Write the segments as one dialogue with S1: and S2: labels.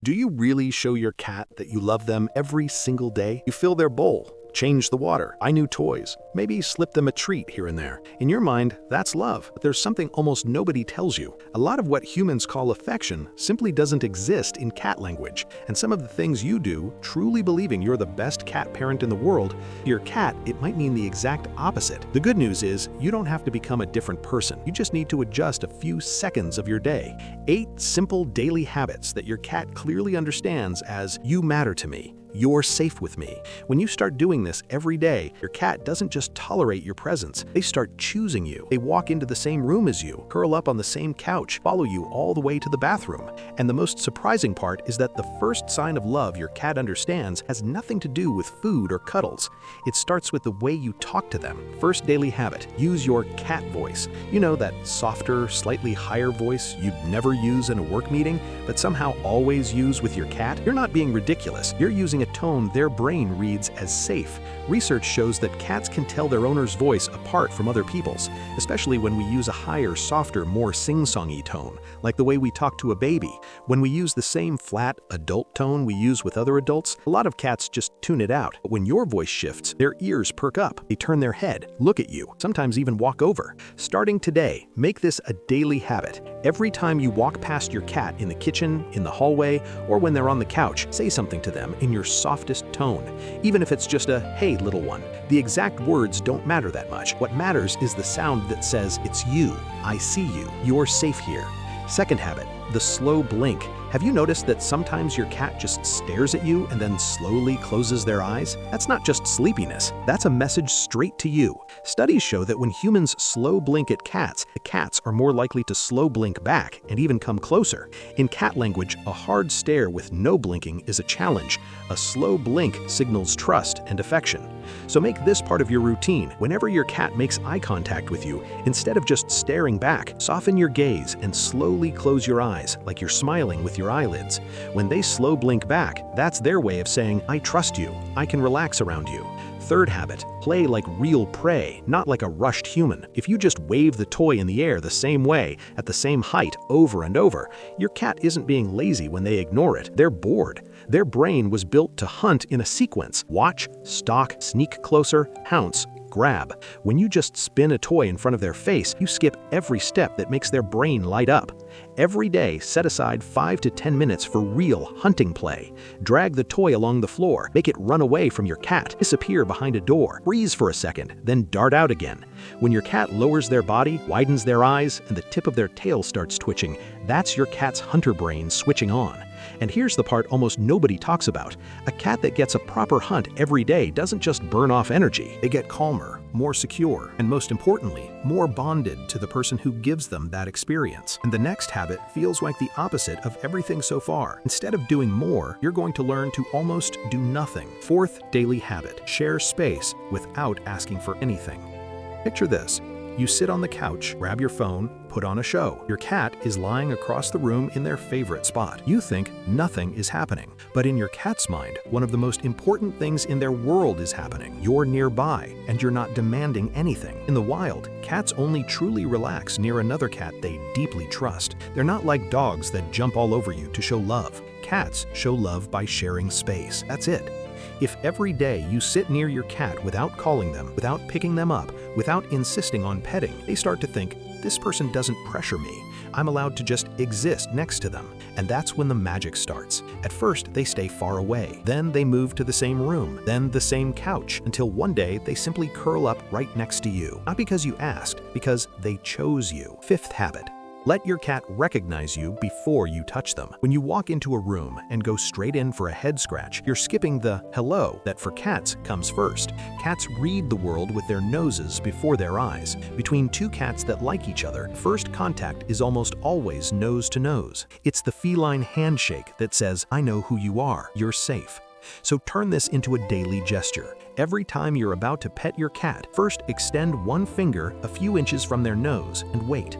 S1: Do you really show your cat that you love them every single day? You fill their bowl, change the water, buy new toys, maybe slip them a treat here and there. In your mind, that's love, but there's something almost nobody tells you. A lot of what humans call affection simply doesn't exist in cat language, and some of the things you do, truly believing you're the best cat parent in the world, to your cat, it might mean the exact opposite. The good news is, you don't have to become a different person. You just need to adjust a few seconds of your day. 8 simple daily habits that your cat clearly understands as "you matter to me. You're safe with me." When you start doing this every day, your cat doesn't just tolerate your presence, they start choosing you. They walk into the same room as you, curl up on the same couch, follow you all the way to the bathroom. And the most surprising part is that the first sign of love your cat understands has nothing to do with food or cuddles. It starts with the way you talk to them. First daily habit, use your cat voice. You know, that softer, slightly higher voice you'd never use in a work meeting, but somehow always use with your cat? You're not being ridiculous. You're using a tone their brain reads as safe. Research shows that cats can tell their owner's voice apart from other people's, especially when we use a higher, softer, more sing-songy tone, like the way we talk to a baby. When we use the same flat, adult tone we use with other adults, a lot of cats just tune it out. But when your voice shifts, their ears perk up, they turn their head, look at you, sometimes even walk over. Starting today, make this a daily habit. Every time you walk past your cat in the kitchen, in the hallway, or when they're on the couch, say something to them in your softest tone, even if it's just a "hey, little one." The exact words don't matter that much. What matters is the sound that says, "It's you, I see you, you're safe here." Second habit, the slow blink. Have you noticed that sometimes your cat just stares at you and then slowly closes their eyes? That's not just sleepiness, that's a message straight to you. Studies show that when humans slow blink at cats, the cats are more likely to slow blink back and even come closer. In cat language, a hard stare with no blinking is a challenge. A slow blink signals trust and affection. So make this part of your routine. Whenever your cat makes eye contact with you, instead of just staring back, soften your gaze and slowly close your eyes, like you're smiling with your eyelids. When they slow blink back, that's their way of saying, "I trust you, I can relax around you." Third habit, play like real prey, not like a rushed human. If you just wave the toy in the air the same way, at the same height, over and over, your cat isn't being lazy when they ignore it. They're bored. Their brain was built to hunt in a sequence: watch, stalk, sneak closer, pounce, grab. When you just spin a toy in front of their face, you skip every step that makes their brain light up. Every day, set aside 5 to 10 minutes for real hunting play. Drag the toy along the floor, make it run away from your cat, disappear behind a door, freeze for a second, then dart out again. When your cat lowers their body, widens their eyes, and the tip of their tail starts twitching, that's your cat's hunter brain switching on. And here's the part almost nobody talks about. A cat that gets a proper hunt every day doesn't just burn off energy. They get calmer, more secure, and most importantly, more bonded to the person who gives them that experience. And the next habit feels like the opposite of everything so far. Instead of doing more, you're going to learn to almost do nothing. Fourth daily habit, share space without asking for anything. Picture this. You sit on the couch, grab your phone, put on a show. Your cat is lying across the room in their favorite spot. You think nothing is happening. But in your cat's mind, one of the most important things in their world is happening. You're nearby, and you're not demanding anything. In the wild, cats only truly relax near another cat they deeply trust. They're not like dogs that jump all over you to show love. Cats show love by sharing space. That's it. If every day you sit near your cat without calling them, without picking them up, without insisting on petting, they start to think, "This person doesn't pressure me. I'm allowed to just exist next to them." And that's when the magic starts. At first, they stay far away. Then they move to the same room, then the same couch, until one day they simply curl up right next to you. Not because you asked, because they chose you. Fifth habit. Let your cat recognize you before you touch them. When you walk into a room and go straight in for a head scratch, you're skipping the hello that for cats comes first. Cats read the world with their noses before their eyes. Between two cats that like each other, first contact is almost always nose to nose. It's the feline handshake that says, "I know who you are, you're safe." So turn this into a daily gesture. Every time you're about to pet your cat, first extend one finger a few inches from their nose and wait.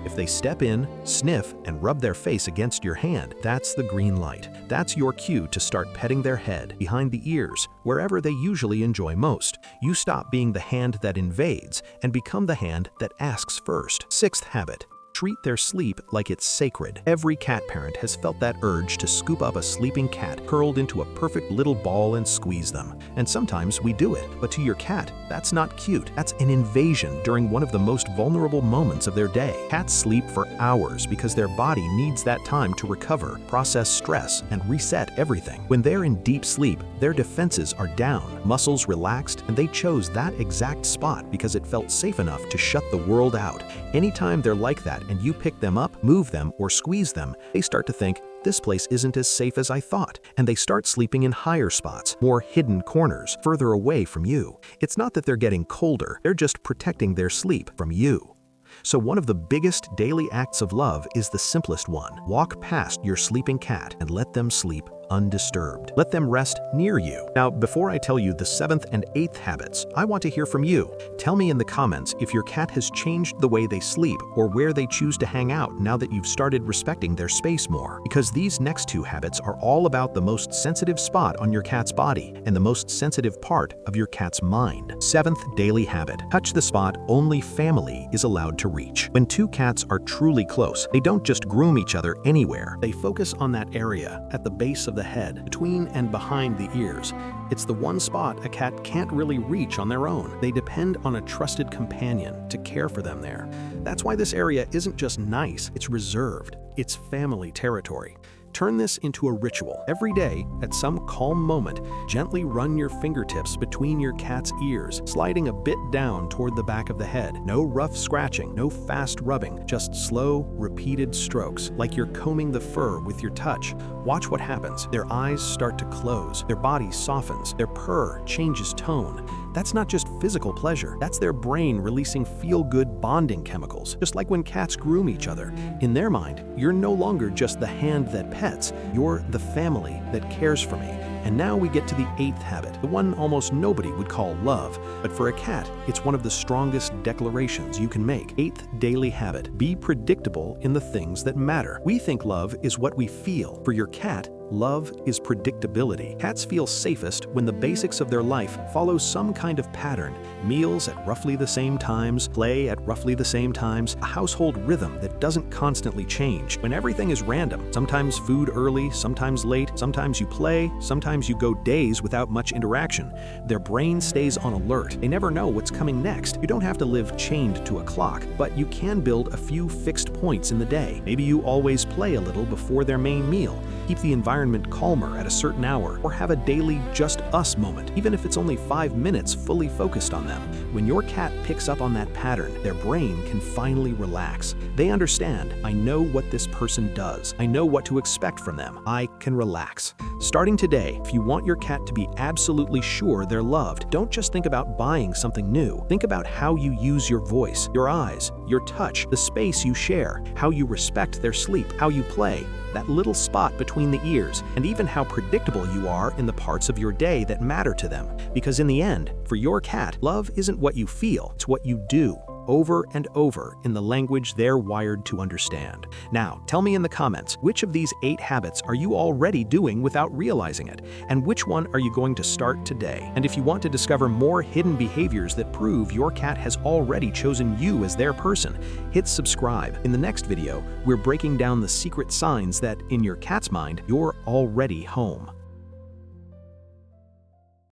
S1: If they step in, sniff, and rub their face against your hand, that's the green light. That's your cue to start petting their head, behind the ears, wherever they usually enjoy most. You stop being the hand that invades and become the hand that asks first. Sixth habit. treat their sleep like it's sacred. Every cat parent has felt that urge to scoop up a sleeping cat curled into a perfect little ball and squeeze them. And sometimes we do it. But to your cat, that's not cute. That's an invasion during one of the most vulnerable moments of their day. Cats sleep for hours because their body needs that time to recover, process stress, and reset everything. When they're in deep sleep, their defenses are down, muscles relaxed, and they chose that exact spot because it felt safe enough to shut the world out. Anytime they're like that and you pick them up, move them, or squeeze them, they start to think, this place isn't as safe as I thought, and they start sleeping in higher spots, more hidden corners, further away from you. It's not that they're getting colder, they're just protecting their sleep from you. So one of the biggest daily acts of love is the simplest one. Walk past your sleeping cat and let them sleep undisturbed. Let them rest near you. Now, before I tell you the 7th and 8th habits, I want to hear from you. Tell me in the comments if your cat has changed the way they sleep or where they choose to hang out now that you've started respecting their space more. Because these next 2 habits are all about the most sensitive spot on your cat's body and the most sensitive part of your cat's mind. 7th daily habit. Touch the spot only family is allowed to reach. When 2 cats are truly close, they don't just groom each other anywhere. They focus on that area at the base of the head, between and behind the ears. It's the one spot a cat can't really reach on their own. They depend on a trusted companion to care for them there. That's why this area isn't just nice, it's reserved. It's family territory. Turn this into a ritual. Every day, at some calm moment, gently run your fingertips between your cat's ears, sliding a bit down toward the back of the head. No rough scratching, no fast rubbing, just slow, repeated strokes, like you're combing the fur with your touch. Watch what happens. Their eyes start to close, their body softens, their purr changes tone. That's not just physical pleasure, that's their brain releasing feel-good bonding chemicals, just like when cats groom each other. In their mind, you're no longer just the hand that pets, you're the family that cares for me. And now we get to the 8th habit, the one almost nobody would call love, but for a cat, it's one of the strongest declarations you can make. 8th daily habit, be predictable in the things that matter. We think love is what we feel. For your cat, love is predictability. Cats feel safest when the basics of their life follow some kind of pattern. Meals at roughly the same times, play at roughly the same times, a household rhythm that doesn't constantly change. When everything is random, sometimes food early, sometimes late, sometimes you play, sometimes you go days without much interaction, their brain stays on alert. They never know what's coming next. You don't have to live chained to a clock, but you can build a few fixed points in the day. Maybe you always play a little before their main meal. Keep the environment calmer at a certain hour, or have a daily just us moment, even if it's only 5 minutes fully focused on them. When your cat picks up on that pattern, their brain can finally relax. They understand, I know what this person does. I know what to expect from them. I can relax. Starting today, if you want your cat to be absolutely sure they're loved, don't just think about buying something new. Think about how you use your voice, your eyes, your touch, the space you share, how you respect their sleep, how you play, that little spot between the ears, and even how predictable you are in the parts of your day that matter to them. Because in the end, for your cat, love isn't what you feel, it's what you do, over and over in the language they're wired to understand. Now, tell me in the comments, which of these 8 habits are you already doing without realizing it? And which one are you going to start today? And if you want to discover more hidden behaviors that prove your cat has already chosen you as their person, hit subscribe. In the next video, we're breaking down the secret signs that, in your cat's mind, you're already home.